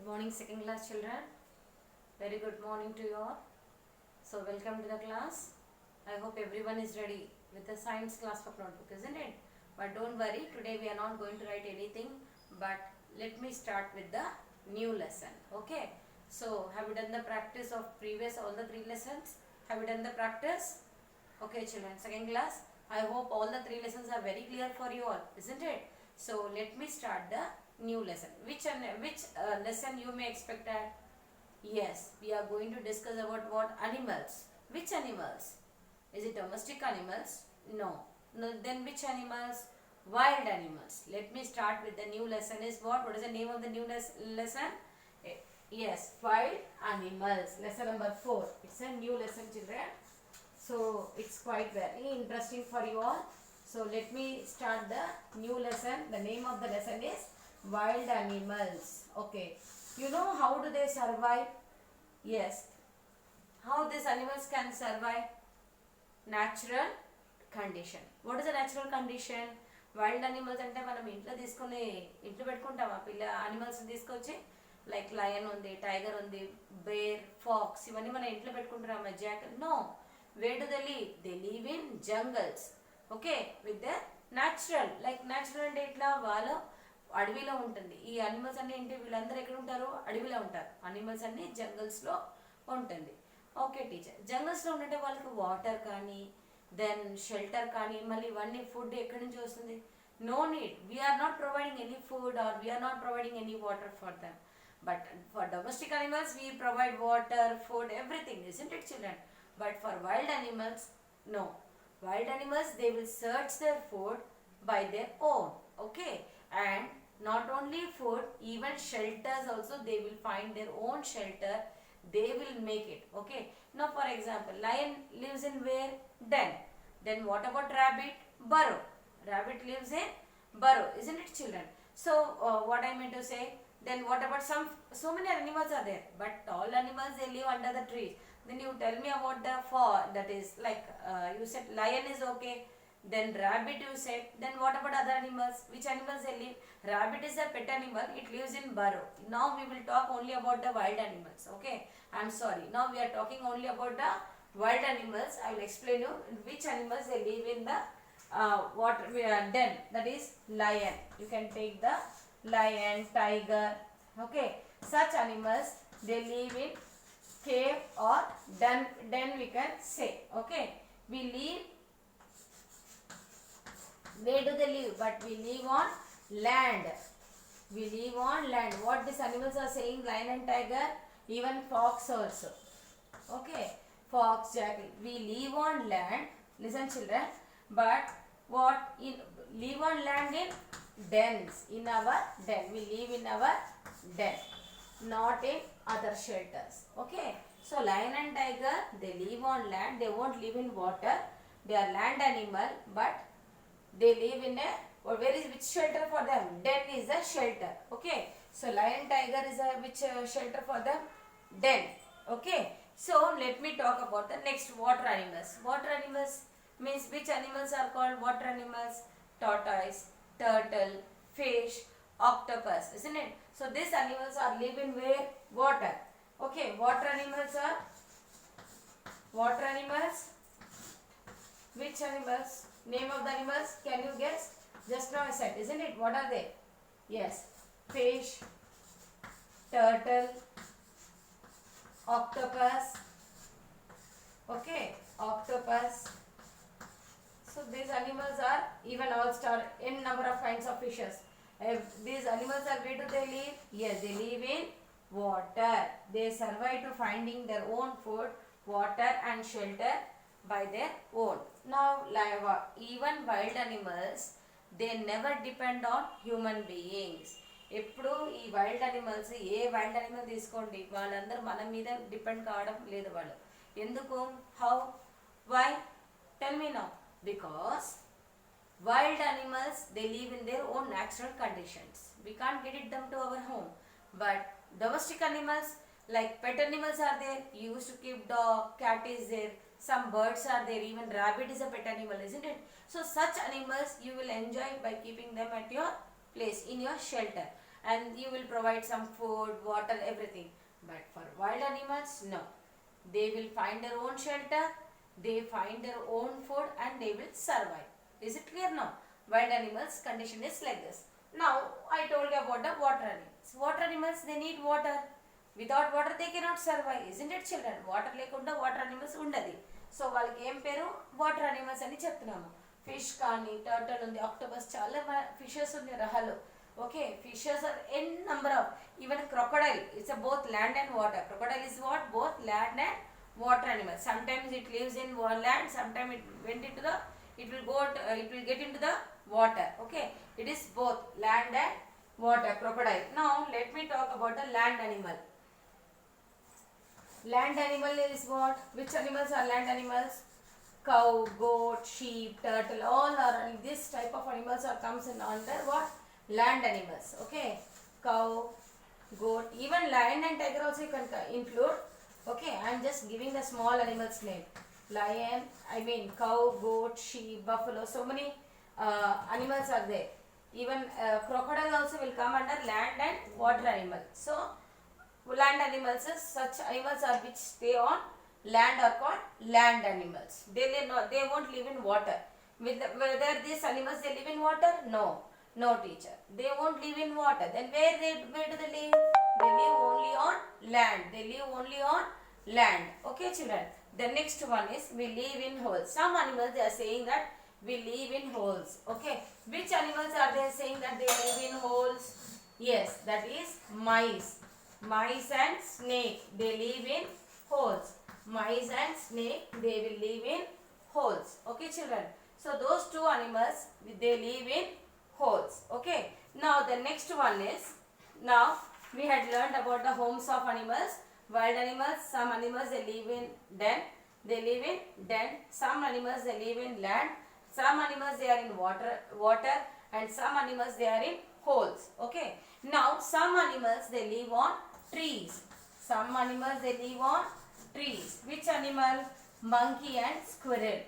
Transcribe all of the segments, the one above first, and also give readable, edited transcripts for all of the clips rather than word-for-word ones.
morning, second class children. Very good morning to you all. So welcome to the class. I hope everyone is ready with the science class for notebook, isn't it? But don't worry, today we are not going to write anything, but let me start with the new lesson. Okay, so have you done the practice of previous all the 3 lessons? Have you done the practice? Okay children, second class, I hope all the 3 lessons are very clear for you all, isn't it? So let me start the new lesson. Which lesson you may expect at? Yes, we are going to discuss about what? Animals. Which animals? Is it domestic animals? No. No. Then which animals? Wild animals. Let me start with the new lesson is what? What is the name of the new lesson? Yes, wild animals. Lesson number 4. It's a new lesson, children. So it's quite very interesting for you all. So let me start the new lesson. The name of the lesson is wild animals. Okay. You know how do they survive? Yes. How these animals can survive? Natural condition. What is the natural condition? Wild animals అంటే మనం ఇంట్లో పెట్టుకుంటాం ఆ పిల్ల animals తీసుకొచ్చి like lion ఉంది, tiger ఉంది, bear, fox ఇవన్నీ మనం ఇంట్లో పెట్టుకుంటున్నాం. Jackal no. Where do they live? They live in jungles. Okay, with the natural. Like natural అంటే ఇట్లా వాళ్ళు అడవిలో ఉంటుంది. ఈ అనిమల్స్ అన్ని ఏంటి? వీళ్ళందరూ ఎక్కడ ఉంటారు? అడవిలో ఉంటారు. అనిమల్స్ అన్ని జంగల్స్లో ఉంటుంది. ఓకే టీచర్, జంగల్స్లో ఉంటే వాళ్ళకి వాటర్ కానీ దెన్ షెల్టర్ కానీ మళ్ళీ ఇవన్నీ ఫుడ్ ఎక్కడి నుంచి వస్తుంది? No need. We are not providing any food or we are not providing any water for them. But for domestic animals, we provide water, food, everything, isn't it, children? But for wild animals, no. Wild animals, they will search their food by their own. Okay, and not only food, even shelters also they will find their own shelter. They will make it. Okay. Now, for example, lion lives in where? Den. Then what about rabbit? Burrow. Rabbit lives in burrow, isn't it, children? So, what I meant to say. Then what about so many animals are there, but all animals they live under the trees. Then you tell me about the that is like you said lion is okay, then rabbit you said, then what about other animals? Which animals they live? Rabbit is a pet animal, it lives in burrow. Now we will talk only about the wild animals. Okay, I'm sorry, now we are talking only about the wild animals. I will explain you which animals they live in the den, that is lion. You can take the lion, tiger. Okay, such animals they live in cave or den we can say. Okay, we live, where do they live? But we live on land. We live on land. What these animals are saying? Lion and tiger, even fox also. Okay, fox, jackal, we live on land. Listen children, but what in live on land in dens. In our den, we live in our den, not in other shelters. Okay, so lion and tiger they live on land. They won't live in water. They are land animal, but they live in a, or where is which shelter for them? Den is a shelter. Okay, so lion, tiger is a which shelter for them? Den. Okay, so let me talk about the next water animals. Water animals means which animals are called water animals? Tortoise, turtle, fish, octopus, isn't it? So these animals are live in where? Water. Okay, water animals are water animals. Which animals? Name of the animals, can you guess? Just now I said, isn't it? What are they? Yes, fish, turtle, octopus. Okay, octopus. So these animals are even all-star in number of kinds of fishes. These animals are, where do they live? Yes, they live in water. They survive to finding their own food, water and shelter by their own. Now, even wild animals, they never depend on human beings. ఎప్పుడు ఈ wild animals, ఏ wild animal తీసుకోండి, వాళ్ళందరూ మన మీద depend కావడం లేదు. వాళ్ళు ఎందుకు? How? Why? Tell me now. Because wild animals they live in their own natural conditions. We can't get it them to our home. But domestic animals like pet animals are there. You used to keep dog, cat is there, some birds are there, even rabbit is a pet animal, isn't it? So such animals you will enjoy by keeping them at your place, in your shelter. and you will provide some food, water, everything. But for wild animals, no. They will find their own shelter, they find their own food, and they will survive. Is it clear now? Wild animals condition is like this. Now I told you about the water animals. Water animals, they need water. Without water they cannot survive. Isn't it children? Water lekunda water animals undadi. So వాళ్ళకి ఏం పేరు water animals అని చెప్తున్నాము. Fish కానీ, turtle ఉంది, octopus, చాలా fishes ఉంది రహాలు. Okay, fishes are n number of, even crocodile, it's a both land and water. Crocodile is what? Both land and water animal. Sometimes it lives in land, sometimes it will get into the water. Okay, it is both land and water, crocodile. Now let me talk about the land animal. Land animal is what? Which animals are land animals? Cow, goat, sheep, turtle, all are this type of animals are comes in under what? Land animals. Okay, cow, goat, even lion and tiger also you can include. Okay, I am just giving the small animals name. Lion, I mean cow, goat, sheep, buffalo, so many animals are there. Even crocodile also will come under land and water animal. So land animals, such animals are which stay on land are called land animals. They won't live in water. Whether these animals they live in water? No teacher, they won't live in water. Then where do they live? They live only on land. Okay children, the next one is we live in holes. Some animals they are saying that we live in holes. Okay, which animals are they saying that they live in holes? Yes, that is mice and snake, they live in holes. Mice and snake, they will live in holes. Okay children, so those two animals they live in holes. Okay, now the next one is, now we had learned about the homes of animals. Wild animals, some animals they live in den, some animals they live in land, some animals they are in water, and some animals they are in holes. Okay, now some animals they live on trees. Which animal? Monkey and squirrel.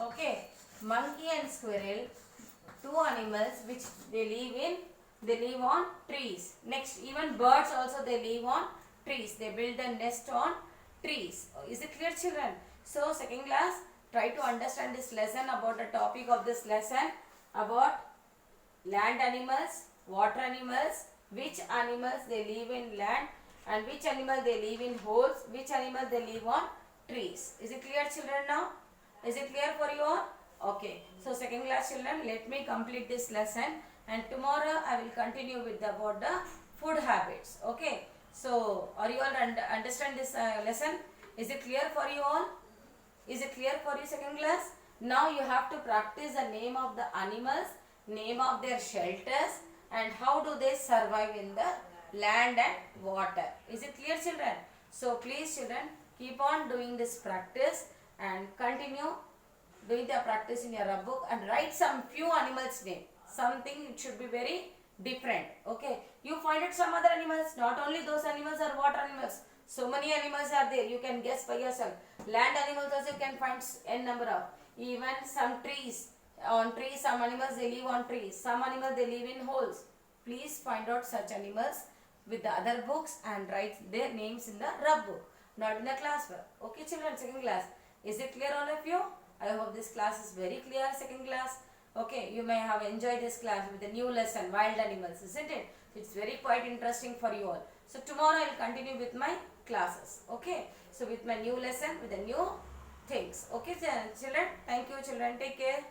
Okay, monkey and squirrel, two animals which they live on trees. Next, even birds also they live on trees. They build a nest on trees. Is it clear children? So second class, try to understand this lesson about the topic of this lesson about land animals, water animals, which animals they live in land, and which animal they live in holes, which animal they live on trees. Is it clear children now? Is it clear for you all? Okay, so second class children, let me complete this lesson, and tomorrow I will continue with about the food habits. Okay, so are you all understand this lesson? Is it clear for you all? Is it clear for you second class? Now you have to practice the name of the animals, name of their shelters, and how do they survive in the land and water. Is it clear children? So please children, keep on doing this practice and continue doing the practice in your book, and write some few animals name. Something it should be very different. Okay, you find out some other animals, not only those animals are water animals, so many animals are there, you can guess by yourself. Land animals also you can find n number of. Even some trees, on trees some animals they live on trees, some animals they live in holes. Please find out such animals with the other books and write their names in the rub book, not in the class book. Okay children, second class, is it clear all of you? I hope this class is very clear second class. Okay, you may have enjoyed this class with the new lesson wild animals, isn't it? It's very quite interesting for you all. So tomorrow I will continue with my classes. Okay, so with my new lesson with the new things. Okay children, thank you children, take care.